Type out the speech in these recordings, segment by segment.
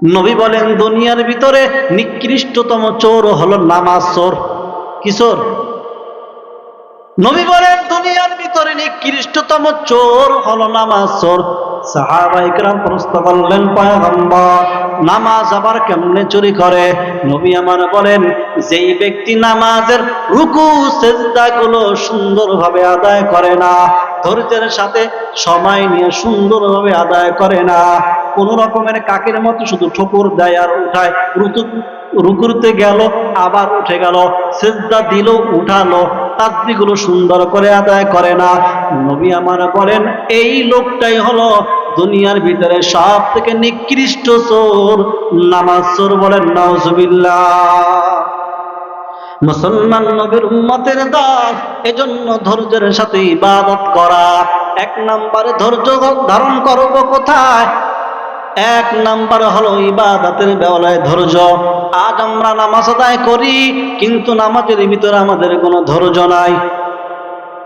নবী বলেন দুনিয়ার ভিতরে নিকৃষ্টতম চোর হলো নামাজ চোর। কি চোর? নবী বলেন দুনিয়ার ভিতরে নিকৃষ্টতম চোর হলো নামাজ চোর। সাহাবায়ে কেরাম প্রশ্ন করলেন, পয়গম্বর নামাজ আবার কেমনে চুরি করে? নবী আমার বলেন, যেই ব্যক্তি নামাজের রুকু সিজদাগুলো সুন্দরভাবে আদায় করে না, ধৈর্যের সাথে সময় নিয়ে সুন্দরভাবে আদায় করে না, কোন রকমের কাকের মতো শুধু ঠোকর দেয় আর উঠায়, রুকুতে গেল আবার উঠে গেল, সিজদা দিল উঠালো, তাসবিহগুলো সুন্দর করে আদায় করে না, নবী আমার বলেন এই লোকটাই হলো দুনিয়ার ভিতরে সব থেকে নিকৃষ্ট চোর, নামাজ চোর। বলেন নাউজুবিল্লাহ। মুসলমান নবীর উম্মতের দল, এজন্য ধৈর্যের সাথে ইবাদত করা। এক নম্বরে ধৈর্য ধারণ করব কোথায়? এক নাম্বার হলো ইবাদতের বেলায় ধৈর্য। আজ আমরা নামাজ আদায় করি, কিন্তু নামাজের ভিতরে আমাদের কোনো ধৈর্য নাই।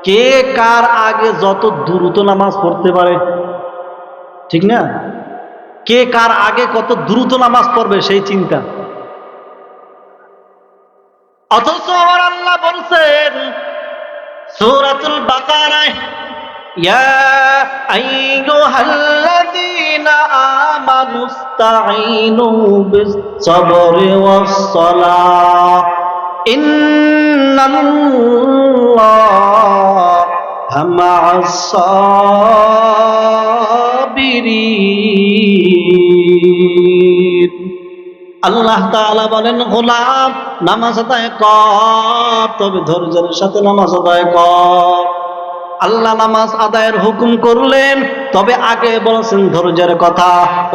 কে কার আগে যত দ্রুত নামাজ পড়তে পারে, ঠিক না? কে কার আগে কত দ্রুত নামাজ পড়বে সেই চিন্তা। অথচ আমার আল্লাহ বলছেন সূরাতুল বাকারায়, ইয়া আইয়ুহাল্লাযীনা আমানুস্তাঈনু বিস-সাবরি ওয়াস-সালাহ ইন্নাল্লাহা মা'আস-সাবিরিন। আল্লাহ তাআলা বলেন, গোলাম নামাজ আদায় কর, তবে ধৈর্যের সাথে নামাজ আদায় কর। আল্লাহ নামাজ আদায়ের হুকুম করলেন, তবে আগে বলেছেন ধৈর্যের কথা।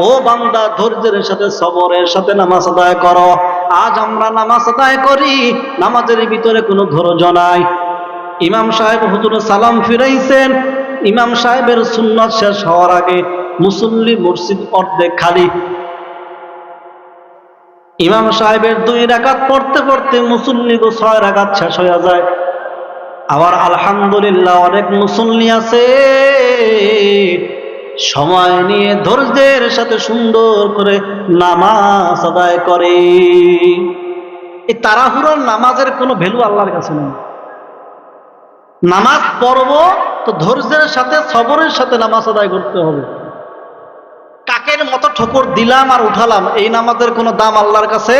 ও বান্দা, ধৈর্যের সাথে সবরের সাথে নামাজ আদায় করো। আজ আমরা নামাজ আদায় করি, নামাজের ভিতরে কোনো ধৈর্য নাই। ইমাম সাহেব হুজুর সালাম ফিরাইছেন, ইমাম সাহেবের সুন্নাত শেষ হওয়ার আগে মুসল্লি মসজিদ অর্ধেক খালি। ইমাম সাহেবের 2 রাকাত পড়তে পড়তে মুসল্লিগো 6 রাকাত শেষ হয়ে যায়। আবার আলহামদুলিল্লাহ অনেক মুসল্লি আছে সময় নিয়ে ধৈর্যের সাথে সুন্দর করে নামাজ আদায় করে। এই তাড়াহুড়োর নামাজের কোনো ভ্যালু আল্লাহর কাছে নেই। নামাজ পড়ব তো ধৈর্যের সাথে সবরের সাথে নামাজ আদায় করতে হবে। কাকের মতো ঠোকর দিলাম আর উঠালাম, এই নামাজের কোনো দাম আল্লাহর কাছে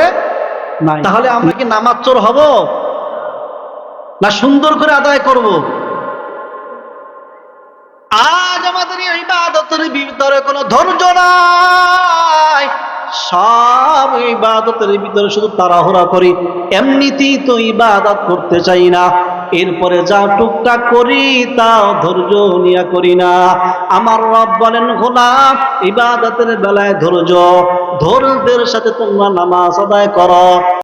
নাই। তাহলে আমরা কি নামাজ চোর হব না সুন্দর করে আদায় করব? আজ আমাদের ইবাদতের ভিতরে কোনো ধৈর্য নাই, সব ইবাদতের ভিতরে শুধু তাড়াহুড়া করি, এমনিতেই তো ইবাদত করতে চাই না, এরপরে যা টুকটাক করি তাও ধৈর্য নিয়ে করি না। আমার রব বলেন, গোলাম ইবাদতের বেলায় ধৈর্যের সাথে তোমরা নামাজ আদায় করো।